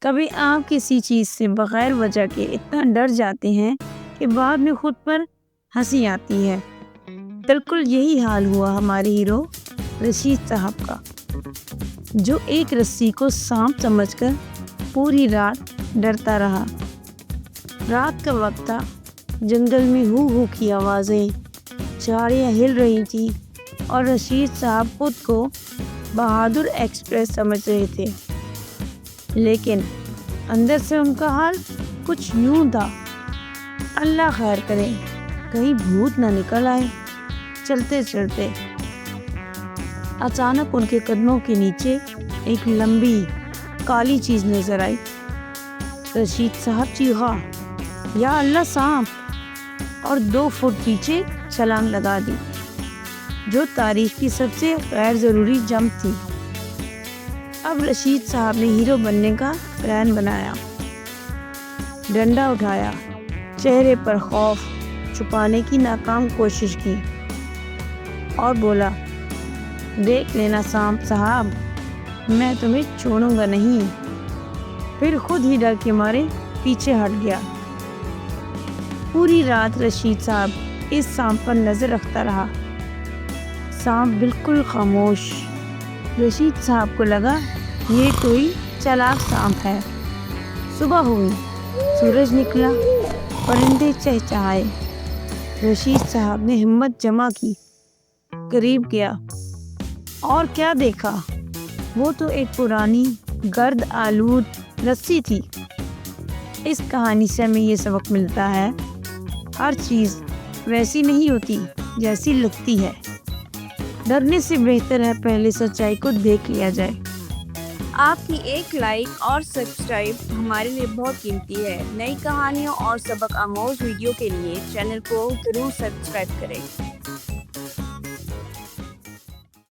کبھی آپ کسی چیز سے بغیر وجہ کے اتنا ڈر جاتے ہیں کہ بعد میں خود پر ہنسی آتی ہے۔ بالکل یہی حال ہوا ہمارے ہیرو رشید صاحب کا، جو ایک رسی کو سانپ سمجھ کر پوری رات ڈرتا رہا۔ رات کا وقت تھا، جنگل میں ہو ہو کی آوازیں، جھاڑیاں ہل رہی تھی اور رشید صاحب خود کو بہادر ایکسپریس سمجھ رہے تھے، لیکن اندر سے ان کا حال کچھ یوں تھا، اللہ خیر کرے کہیں بھوت نہ نکل آئے۔ چلتے چلتے اچانک ان کے قدموں کے نیچے ایک لمبی کالی چیز نظر آئی۔ رشید صاحب چیخا، یا اللہ سانپ، اور 2 فٹ پیچھے چھلانگ لگا دی، جو تاریخ کی سب سے غیر ضروری جمپ تھی۔ اب رشید صاحب نے ہیرو بننے کا پلان بنایا، ڈنڈا اٹھایا، چہرے پر خوف چھپانے کی ناکام کوشش کی اور بولا، دیکھ لینا سانپ صاحب، میں تمہیں چھوڑوں گا نہیں۔ پھر خود ہی ڈر کے مارے پیچھے ہٹ گیا۔ پوری رات رشید صاحب اس سانپ پر نظر رکھتا رہا۔ سانپ بالکل خاموش۔ رشید صاحب کو لگا یہ کوئی چالاک سانپ ہے۔ صبح ہوئی، سورج نکلا، پرندے چہچہائے۔ رشید صاحب نے ہمت جمع کی، قریب گیا اور کیا دیکھا، وہ تو ایک پرانی گرد آلود رسی تھی۔ اس کہانی سے ہمیں یہ سبق ملتا ہے، ہر چیز ویسی نہیں ہوتی جیسی لگتی ہے۔ ڈرنے سے بہتر ہے پہلے سچائی کو دیکھ لیا جائے۔ آپ کی ایک لائک اور سبسکرائب ہمارے لیے بہت قیمتی ہے۔ نئی کہانیوں اور سبق آموز ویڈیو کے لیے چینل کو ضرور سبسکرائب کریں۔